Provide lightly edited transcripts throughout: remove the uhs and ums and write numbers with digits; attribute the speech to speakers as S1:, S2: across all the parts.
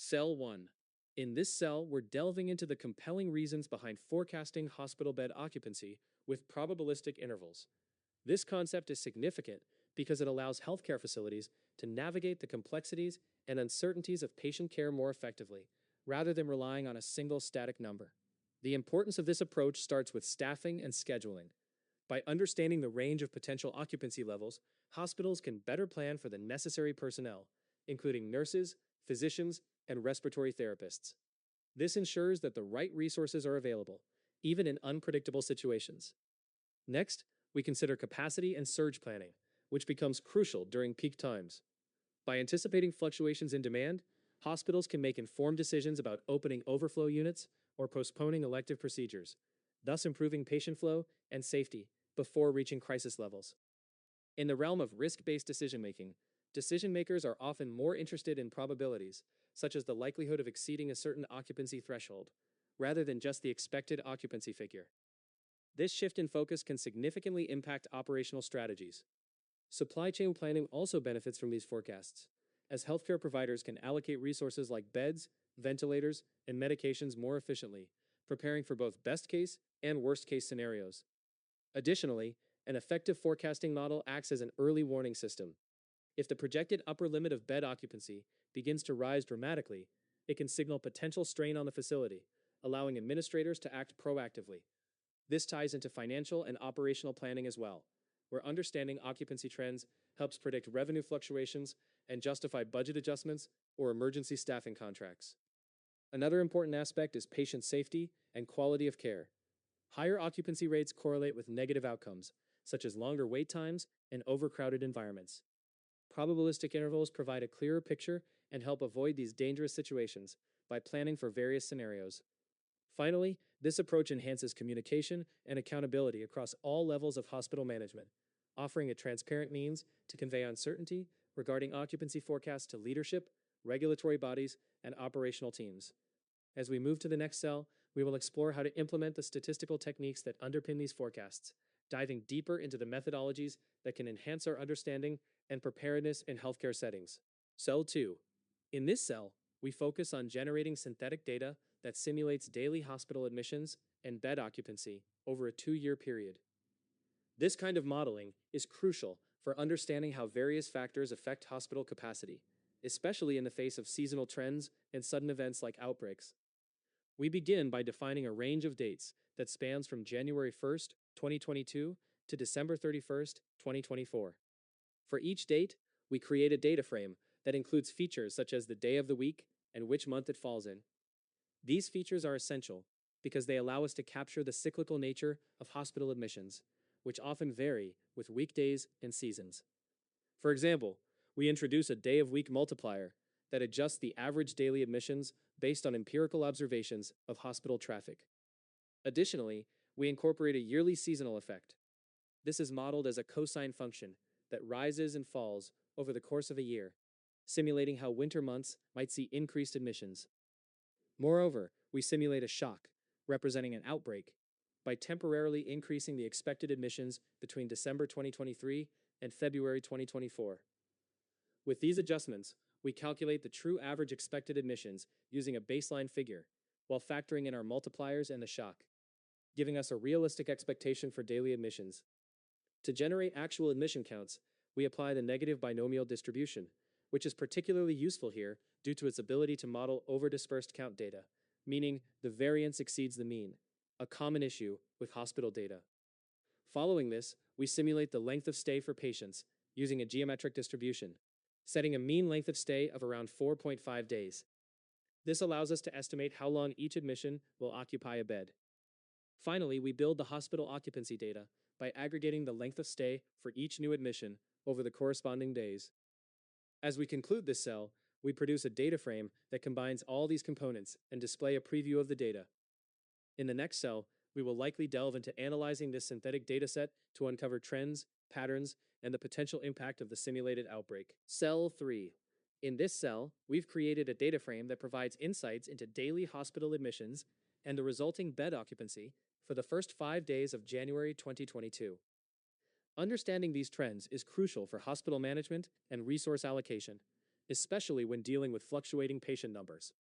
S1: Cell 1. In this cell, we're delving into the compelling reasons behind forecasting hospital bed occupancy with probabilistic intervals. This concept is significant because it allows healthcare facilities to navigate the complexities and uncertainties of patient care more effectively, rather than relying on a single static number. The importance of this approach starts with staffing and scheduling. By understanding the range of potential occupancy levels, hospitals can better plan for the necessary personnel, including nurses, physicians, and respiratory therapists. This ensures that the right resources are available, even in unpredictable situations. Next, we consider capacity and surge planning, which becomes crucial during peak times. By anticipating fluctuations in demand, hospitals can make informed decisions about opening overflow units or postponing elective procedures, thus improving patient flow and safety before reaching crisis levels. In the realm of risk-based decision-making, decision-makers are often more interested in probabilities, such as the likelihood of exceeding a certain occupancy threshold, rather than just the expected occupancy figure. This shift in focus can significantly impact operational strategies. Supply chain planning also benefits from these forecasts, as healthcare providers can allocate resources like beds, ventilators, and medications more efficiently, preparing for both best-case and worst-case scenarios. Additionally, an effective forecasting model acts as an early warning system. If the projected upper limit of bed occupancy begins to rise dramatically, it can signal potential strain on the facility, allowing administrators to act proactively. This ties into financial and operational planning as well, where understanding occupancy trends helps predict revenue fluctuations and justify budget adjustments or emergency staffing contracts. Another important aspect is patient safety and quality of care. Higher occupancy rates correlate with negative outcomes, such as longer wait times and overcrowded environments. Probabilistic intervals provide a clearer picture and help avoid these dangerous situations by planning for various scenarios. Finally, this approach enhances communication and accountability across all levels of hospital management, offering a transparent means to convey uncertainty regarding occupancy forecasts to leadership, regulatory bodies, and operational teams. As we move to the next cell, we will explore how to implement the statistical techniques that underpin these forecasts, diving deeper into the methodologies that can enhance our understanding and preparedness in healthcare settings. Cell 2. In this cell, we focus on generating synthetic data that simulates daily hospital admissions and bed occupancy over a 2-year period. This kind of modeling is crucial for understanding how various factors affect hospital capacity, especially in the face of seasonal trends and sudden events like outbreaks. We begin by defining a range of dates that spans from January 1st, 2022 to December 31st, 2024. For each date, we create a data frame that includes features such as the day of the week and which month it falls in. These features are essential because they allow us to capture the cyclical nature of hospital admissions, which often vary with weekdays and seasons. For example, we introduce a day-of-week multiplier that adjusts the average daily admissions based on empirical observations of hospital traffic. Additionally, we incorporate a yearly seasonal effect. This is modeled as a cosine function that rises and falls over the course of a year, simulating how winter months might see increased admissions. Moreover, we simulate a shock, representing an outbreak, by temporarily increasing the expected admissions between December 2023 and February 2024. With these adjustments, we calculate the true average expected admissions using a baseline figure, while factoring in our multipliers and the shock, giving us a realistic expectation for daily admissions. To generate actual admission counts, we apply the negative binomial distribution, which is particularly useful here due to its ability to model over-dispersed count data, meaning the variance exceeds the mean, a common issue with hospital data. Following this, we simulate the length of stay for patients using a geometric distribution, setting a mean length of stay of around 4.5 days. This allows us to estimate how long each admission will occupy a bed. Finally, we build the hospital occupancy data by aggregating the length of stay for each new admission over the corresponding days. As we conclude this cell, we produce a data frame that combines all these components and display a preview of the data. In the next cell, we will likely delve into analyzing this synthetic dataset to uncover trends, patterns, and the potential impact of the simulated outbreak. Cell 3. In this cell, we've created a data frame that provides insights into daily hospital admissions and the resulting bed occupancy for the first 5 days of January 2022. Understanding these trends is crucial for hospital management and resource allocation, especially when dealing with fluctuating patient numbers.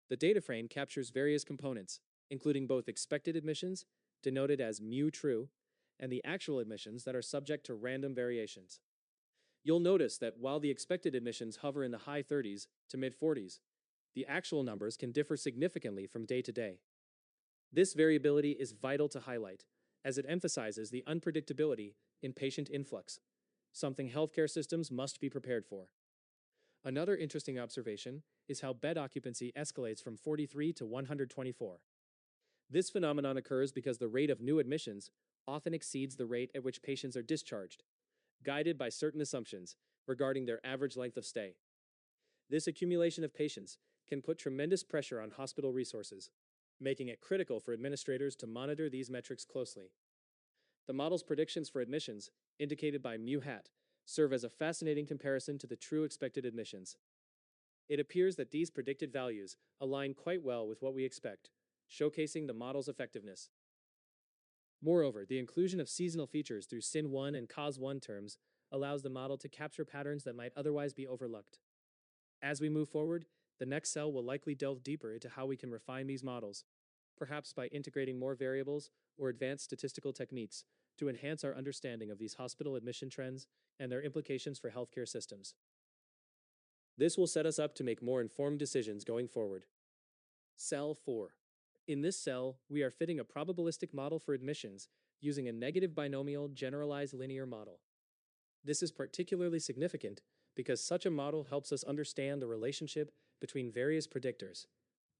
S1: The data frame captures various components, including both expected admissions, denoted as mu true, and the actual admissions that are subject to random variations. You'll notice that while the expected admissions hover in the high 30s to mid 40s, the actual numbers can differ significantly from day to day. This variability is vital to highlight, as it emphasizes the unpredictability in patient influx, something healthcare systems must be prepared for. Another interesting observation is how bed occupancy escalates from 43 to 124. This phenomenon occurs because the rate of new admissions often exceeds the rate at which patients are discharged, guided by certain assumptions regarding their average length of stay. This accumulation of patients can put tremendous pressure on hospital resources, making it critical for administrators to monitor these metrics closely. The model's predictions for admissions, indicated by mu hat, serve as a fascinating comparison to the true expected admissions. It appears that these predicted values align quite well with what we expect, showcasing the model's effectiveness. Moreover, the inclusion of seasonal features through sin1 and cos1 terms allows the model to capture patterns that might otherwise be overlooked. As we move forward, the next cell will likely delve deeper into how we can refine these models, perhaps by integrating more variables or advanced statistical techniques to enhance our understanding of these hospital admission trends and their implications for healthcare systems. This will set us up to make more informed decisions going forward. Cell 4. In this cell, we are fitting a probabilistic model for admissions using a negative binomial generalized linear model. This is particularly significant because such a model helps us understand the relationship between various predictors,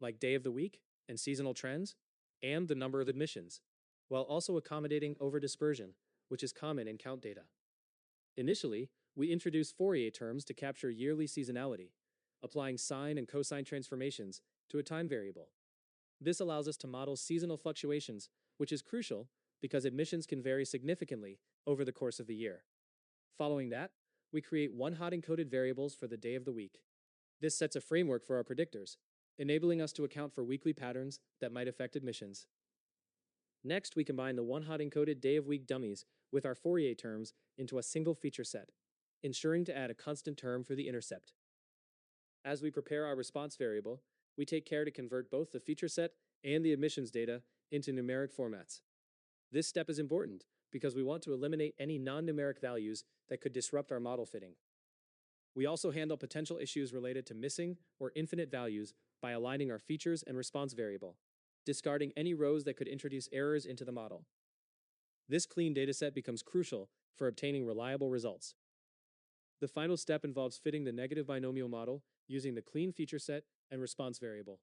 S1: like day of the week and seasonal trends, and the number of admissions, while also accommodating over-dispersion, which is common in count data. Initially, we introduce Fourier terms to capture yearly seasonality, applying sine and cosine transformations to a time variable. This allows us to model seasonal fluctuations, which is crucial because admissions can vary significantly over the course of the year. Following that, we create one-hot encoded variables for the day of the week. This sets a framework for our predictors, enabling us to account for weekly patterns that might affect admissions. Next, we combine the one-hot encoded day-of-week dummies with our Fourier terms into a single feature set, ensuring to add a constant term for the intercept. As we prepare our response variable, we take care to convert both the feature set and the admissions data into numeric formats. This step is important because we want to eliminate any non-numeric values that could disrupt our model fitting. We also handle potential issues related to missing or infinite values by aligning our features and response variable, discarding any rows that could introduce errors into the model. This clean dataset becomes crucial for obtaining reliable results. The final step involves fitting the negative binomial model using the clean feature set and response variable.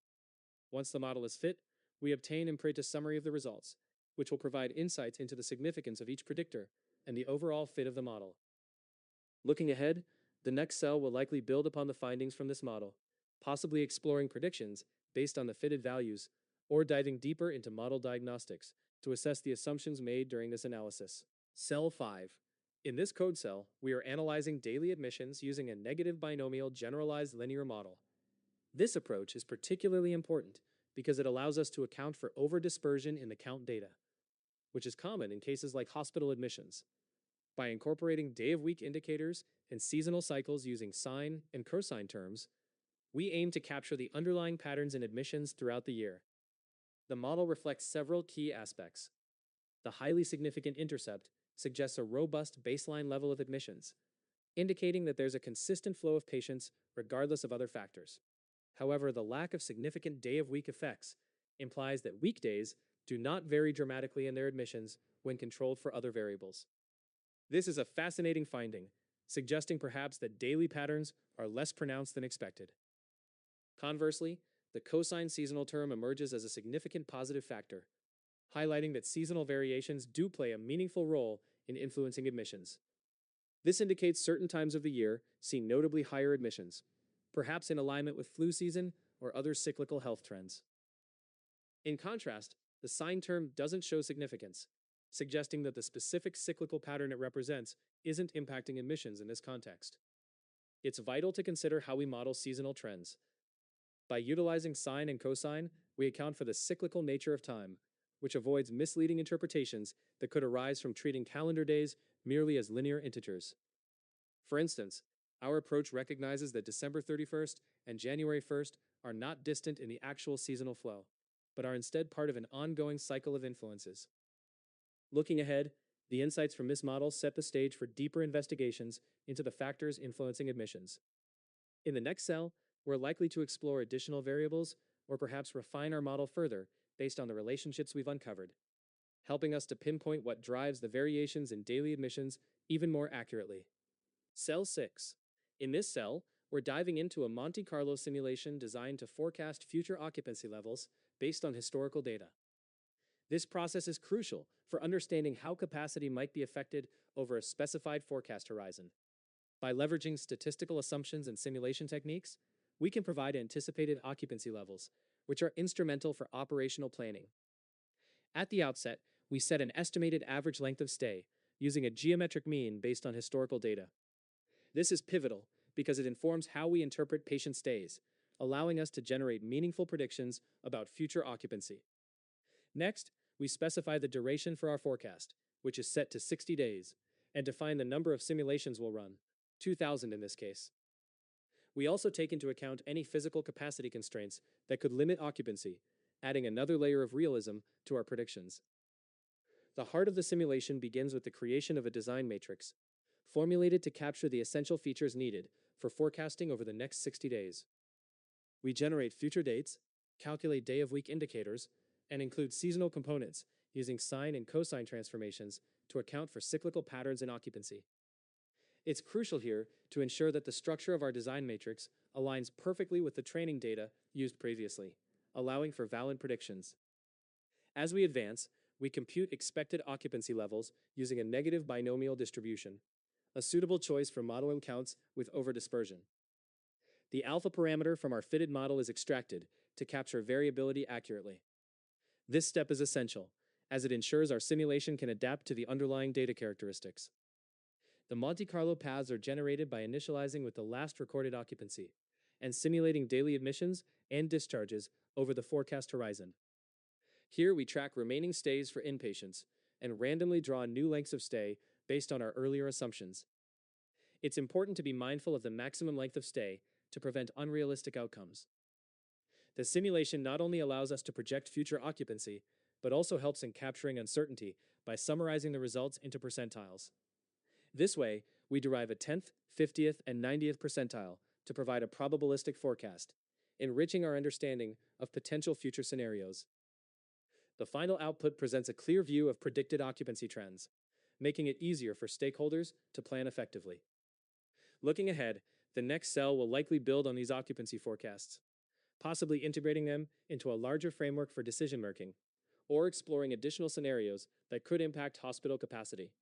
S1: Once the model is fit, we obtain and print a summary of the results, which will provide insights into the significance of each predictor and the overall fit of the model. Looking ahead, the next cell will likely build upon the findings from this model, possibly exploring predictions based on the fitted values, or diving deeper into model diagnostics to assess the assumptions made during this analysis. Cell 5. In this code cell, we are analyzing daily admissions using a negative binomial generalized linear model. This approach is particularly important because it allows us to account for over-dispersion in the count data, which is common in cases like hospital admissions. By incorporating day-of-week indicators and seasonal cycles using sine and cosine terms, we aim to capture the underlying patterns in admissions throughout the year. The model reflects several key aspects. The highly significant intercept suggests a robust baseline level of admissions, indicating that there's a consistent flow of patients regardless of other factors. However, the lack of significant day-of-week effects implies that weekdays do not vary dramatically in their admissions when controlled for other variables. This is a fascinating finding, suggesting perhaps that daily patterns are less pronounced than expected. Conversely, the cosine seasonal term emerges as a significant positive factor, highlighting that seasonal variations do play a meaningful role in influencing admissions. This indicates certain times of the year see notably higher admissions, perhaps in alignment with flu season or other cyclical health trends. In contrast, the sine term doesn't show significance, suggesting that the specific cyclical pattern it represents isn't impacting admissions in this context. It's vital to consider how we model seasonal trends. By utilizing sine and cosine, we account for the cyclical nature of time, which avoids misleading interpretations that could arise from treating calendar days merely as linear integers. For instance, Our approach recognizes that December 31st and January 1st are not distant in the actual seasonal flow, but are instead part of an ongoing cycle of influences. Looking ahead, the insights from this model set the stage for deeper investigations into the factors influencing admissions. In the next cell, we're likely to explore additional variables or perhaps refine our model further based on the relationships we've uncovered, helping us to pinpoint what drives the variations in daily admissions even more accurately. Cell 6. In this cell, we're diving into a Monte Carlo simulation designed to forecast future occupancy levels based on historical data. This process is crucial for understanding how capacity might be affected over a specified forecast horizon. By leveraging statistical assumptions and simulation techniques, we can provide anticipated occupancy levels, which are instrumental for operational planning. At the outset, we set an estimated average length of stay using a geometric mean based on historical data. This is pivotal because it informs how we interpret patient stays, allowing us to generate meaningful predictions about future occupancy. Next, we specify the duration for our forecast, which is set to 60 days, and define the number of simulations we'll run, 2,000 in this case. We also take into account any physical capacity constraints that could limit occupancy, adding another layer of realism to our predictions. The heart of the simulation begins with the creation of a design matrix, formulated to capture the essential features needed for forecasting over the next 60 days. We generate future dates, calculate day-of-week indicators, and include seasonal components using sine and cosine transformations to account for cyclical patterns in occupancy. It's crucial here to ensure that the structure of our design matrix aligns perfectly with the training data used previously, allowing for valid predictions. As we advance, we compute expected occupancy levels using a negative binomial distribution, a suitable choice for modeling counts with over-dispersion. The alpha parameter from our fitted model is extracted to capture variability accurately. This step is essential, as it ensures our simulation can adapt to the underlying data characteristics. The Monte Carlo paths are generated by initializing with the last recorded occupancy and simulating daily admissions and discharges over the forecast horizon. Here we track remaining stays for inpatients and randomly draw new lengths of stay based on our earlier assumptions. It's important to be mindful of the maximum length of stay to prevent unrealistic outcomes. The simulation not only allows us to project future occupancy, but also helps in capturing uncertainty by summarizing the results into percentiles. This way, we derive a 10th, 50th, and 90th percentile to provide a probabilistic forecast, enriching our understanding of potential future scenarios. The final output presents a clear view of predicted occupancy trends, making it easier for stakeholders to plan effectively. Looking ahead, the next cell will likely build on these occupancy forecasts, possibly integrating them into a larger framework for decision-making, or exploring additional scenarios that could impact hospital capacity.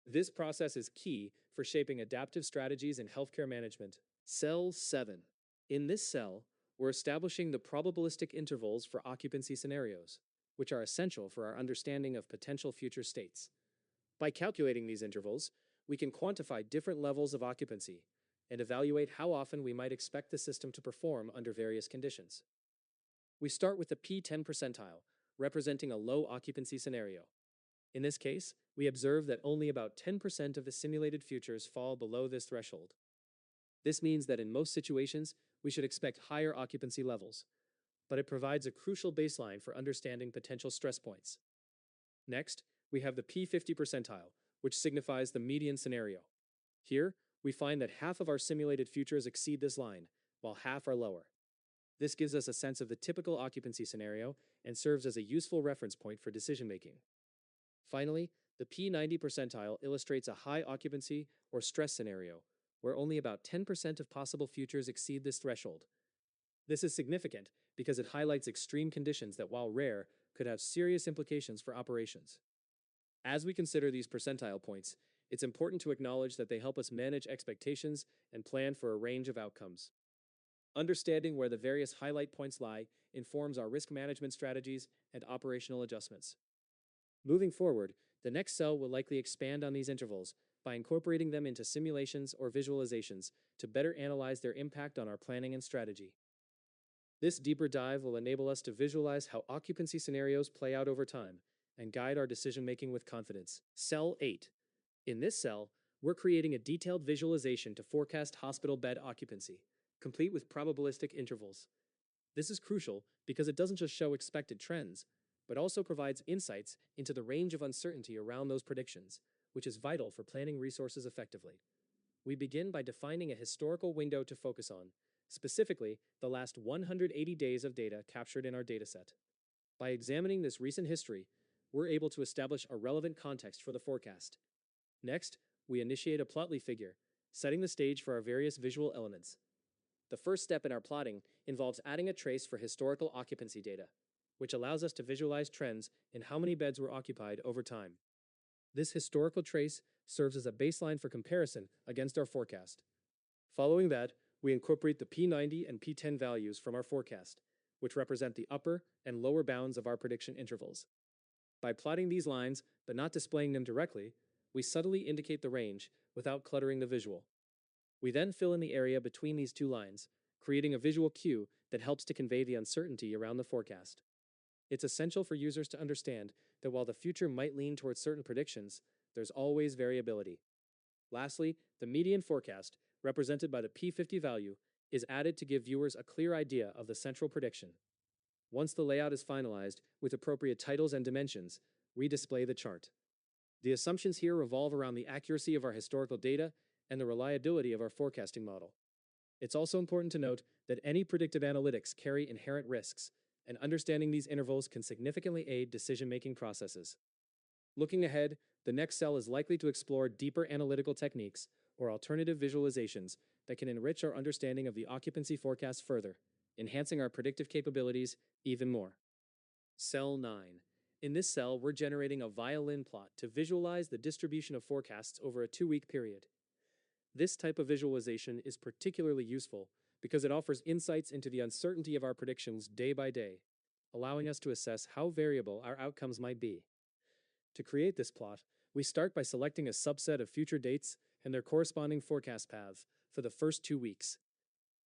S1: This process is key for shaping adaptive strategies in healthcare management. Cell 7. In this cell, we're establishing the probabilistic intervals for occupancy scenarios, which are essential for our understanding of potential future states. By calculating these intervals, we can quantify different levels of occupancy and evaluate how often we might expect the system to perform under various conditions. We start with the P10 percentile, representing a low occupancy scenario. In this case, we observe that only about 10% of the simulated futures fall below this threshold. This means that in most situations, we should expect higher occupancy levels, but it provides a crucial baseline for understanding potential stress points. Next, we have the P50 percentile, which signifies the median scenario. Here, we find that half of our simulated futures exceed this line, while half are lower. This gives us a sense of the typical occupancy scenario and serves as a useful reference point for decision-making. Finally, the P90 percentile illustrates a high occupancy or stress scenario, where only about 10% of possible futures exceed this threshold. This is significant because it highlights extreme conditions that, while rare, could have serious implications for operations. As we consider these percentile points, it's important to acknowledge that they help us manage expectations and plan for a range of outcomes. Understanding where the various highlight points lie informs our risk management strategies and operational adjustments. Moving forward, the next cell will likely expand on these intervals by incorporating them into simulations or visualizations to better analyze their impact on our planning and strategy. This deeper dive will enable us to visualize how occupancy scenarios play out over time and guide our decision-making with confidence. Cell 8. In this cell, we're creating a detailed visualization to forecast hospital bed occupancy, complete with probabilistic intervals. This is crucial because it doesn't just show expected trends, but also provides insights into the range of uncertainty around those predictions, which is vital for planning resources effectively. We begin by defining a historical window to focus on, specifically the last 180 days of data captured in our dataset. By examining this recent history, we're able to establish a relevant context for the forecast. Next, we initiate a plotly figure, setting the stage for our various visual elements. The first step in our plotting involves adding a trace for historical occupancy data, which allows us to visualize trends in how many beds were occupied over time. This historical trace serves as a baseline for comparison against our forecast. Following that, we incorporate the P90 and P10 values from our forecast, which represent the upper and lower bounds of our prediction intervals. By plotting these lines, but not displaying them directly, we subtly indicate the range without cluttering the visual. We then fill in the area between these two lines, creating a visual cue that helps to convey the uncertainty around the forecast. It's essential for users to understand that while the future might lean towards certain predictions, there's always variability. Lastly, the median forecast, represented by the P50 value, is added to give viewers a clear idea of the central prediction. Once the layout is finalized, with appropriate titles and dimensions, we display the chart. The assumptions here revolve around the accuracy of our historical data and the reliability of our forecasting model. It's also important to note that any predictive analytics carry inherent risks, and understanding these intervals can significantly aid decision-making processes. Looking ahead, the next cell is likely to explore deeper analytical techniques or alternative visualizations that can enrich our understanding of the occupancy forecast further, enhancing our predictive capabilities even more. Cell 9. In this cell, we're generating a violin plot to visualize the distribution of forecasts over a 2-week period. This type of visualization is particularly useful because it offers insights into the uncertainty of our predictions day by day, allowing us to assess how variable our outcomes might be. To create this plot, we start by selecting a subset of future dates and their corresponding forecast paths for the first 2 weeks.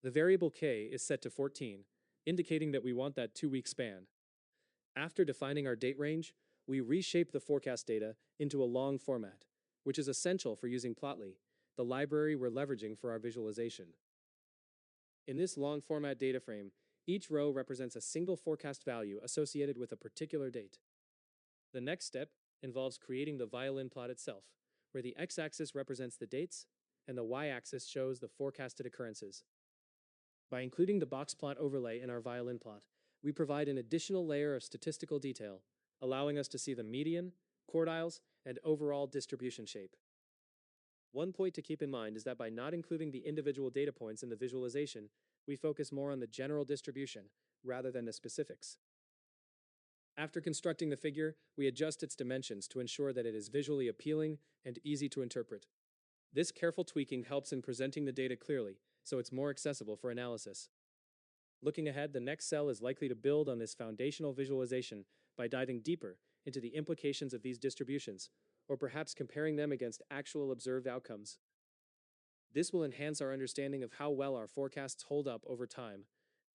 S1: The variable k is set to 14, indicating that we want that 2-week span. After defining our date range, we reshape the forecast data into a long format, which is essential for using Plotly, the library we're leveraging for our visualization. In this long format data frame, each row represents a single forecast value associated with a particular date. The next step involves creating the violin plot itself, where the x-axis represents the dates and the y-axis shows the forecasted occurrences. By including the box plot overlay in our violin plot, we provide an additional layer of statistical detail, allowing us to see the median, quartiles, and overall distribution shape. One point to keep in mind is that by not including the individual data points in the visualization, we focus more on the general distribution rather than the specifics. After constructing the figure, we adjust its dimensions to ensure that it is visually appealing and easy to interpret. This careful tweaking helps in presenting the data clearly, so it's more accessible for analysis. Looking ahead, the next cell is likely to build on this foundational visualization by diving deeper into the implications of these distributions, or perhaps comparing them against actual observed outcomes. This will enhance our understanding of how well our forecasts hold up over time,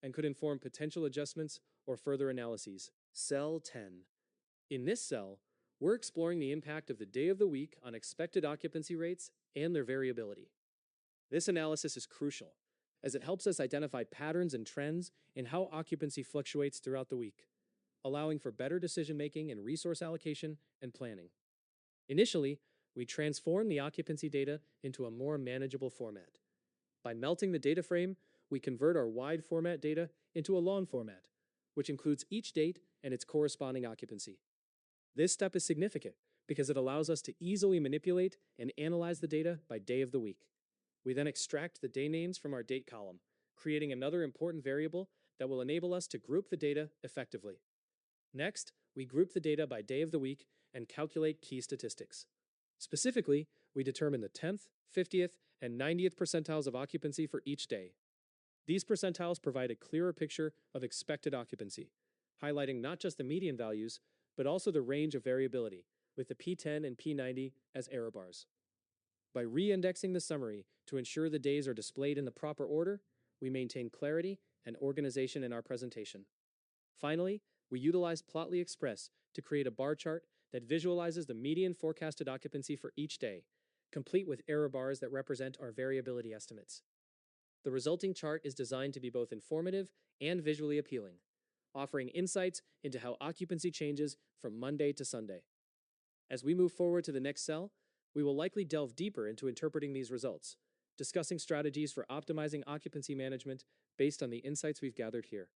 S1: and could inform potential adjustments or further analyses. Cell 10. In this cell, we're exploring the impact of the day of the week on expected occupancy rates and their variability. This analysis is crucial, as it helps us identify patterns and trends in how occupancy fluctuates throughout the week, allowing for better decision-making and resource allocation and planning. Initially, we transform the occupancy data into a more manageable format. By melting the data frame, we convert our wide format data into a long format, which includes each date and its corresponding occupancy. This step is significant because it allows us to easily manipulate and analyze the data by day of the week. We then extract the day names from our date column, creating another important variable that will enable us to group the data effectively. Next, we group the data by day of the week and calculate key statistics. Specifically, we determine the 10th, 50th, and 90th percentiles of occupancy for each day. These percentiles provide a clearer picture of expected occupancy, highlighting not just the median values, but also the range of variability, with the P10 and P90 as error bars. By re-indexing the summary to ensure the days are displayed in the proper order, we maintain clarity and organization in our presentation. Finally, we utilize Plotly Express to create a bar chart that visualizes the median forecasted occupancy for each day, complete with error bars that represent our variability estimates. The resulting chart is designed to be both informative and visually appealing, offering insights into how occupancy changes from Monday to Sunday. As we move forward to the next cell, we will likely delve deeper into interpreting these results, discussing strategies for optimizing occupancy management based on the insights we've gathered here.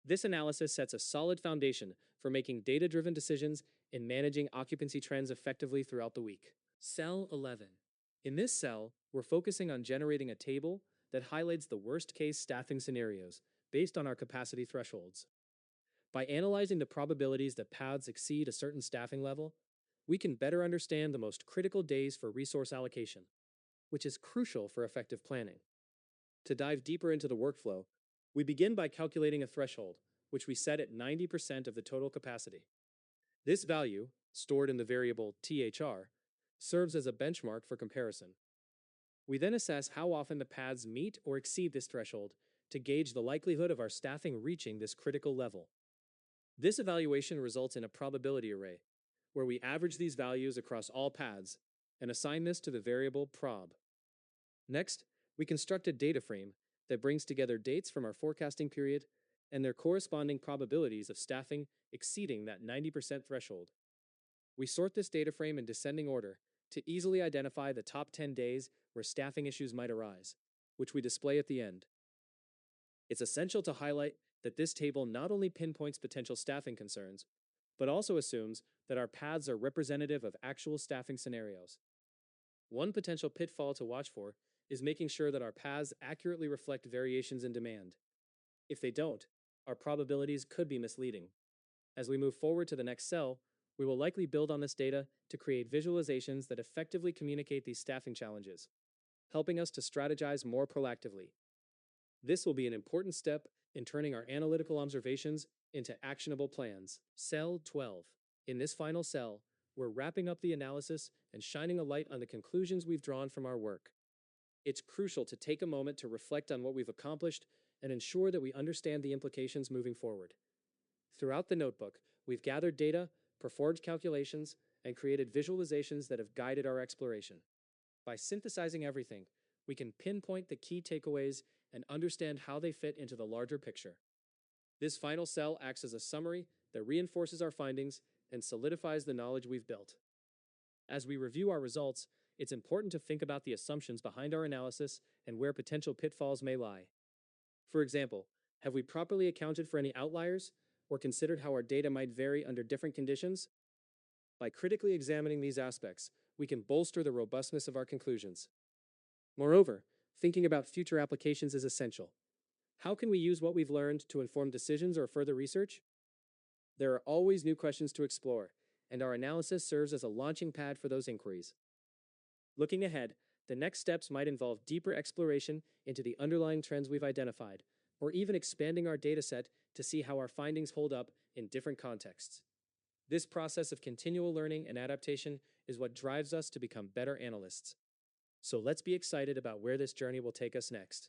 S1: This analysis sets a solid foundation for making data-driven decisions in managing occupancy trends effectively throughout the week. Cell 11. In this cell, we're focusing on generating a table that highlights the worst-case staffing scenarios based on our capacity thresholds. By analyzing the probabilities that paths exceed a certain staffing level, we can better understand the most critical days for resource allocation, which is crucial for effective planning. To dive deeper into the workflow, we begin by calculating a threshold, which we set at 90% of the total capacity. This value, stored in the variable THR, serves as a benchmark for comparison. We then assess how often the paths meet or exceed this threshold to gauge the likelihood of our staffing reaching this critical level. This evaluation results in a probability array, where we average these values across all paths and assign this to the variable prob. Next, we construct a data frame that brings together dates from our forecasting period and their corresponding probabilities of staffing exceeding that 90% threshold. We sort this data frame in descending order to easily identify the top 10 days where staffing issues might arise, which we display at the end. It's essential to highlight that this table not only pinpoints potential staffing concerns, but also assumes that our paths are representative of actual staffing scenarios. One potential pitfall to watch for is making sure that our paths accurately reflect variations in demand. If they don't, our probabilities could be misleading. As we move forward to the next cell, we will likely build on this data to create visualizations that effectively communicate these staffing challenges, helping us to strategize more proactively. This will be an important step in turning our analytical observations into actionable plans. Cell 12. In this final cell, we're wrapping up the analysis and shining a light on the conclusions we've drawn from our work. It's crucial to take a moment to reflect on what we've accomplished and ensure that we understand the implications moving forward. Throughout the notebook, we've gathered data, performed calculations, and created visualizations that have guided our exploration. By synthesizing everything, we can pinpoint the key takeaways and understand how they fit into the larger picture. This final cell acts as a summary that reinforces our findings and solidifies the knowledge we've built. As we review our results, it's important to think about the assumptions behind our analysis and where potential pitfalls may lie. For example, have we properly accounted for any outliers or considered how our data might vary under different conditions? By critically examining these aspects, we can bolster the robustness of our conclusions. Moreover, thinking about future applications is essential. How can we use what we've learned to inform decisions or further research? There are always new questions to explore, and our analysis serves as a launching pad for those inquiries. Looking ahead, the next steps might involve deeper exploration into the underlying trends we've identified, or even expanding our dataset to see how our findings hold up in different contexts. This process of continual learning and adaptation is what drives us to become better analysts. So let's be excited about where this journey will take us next.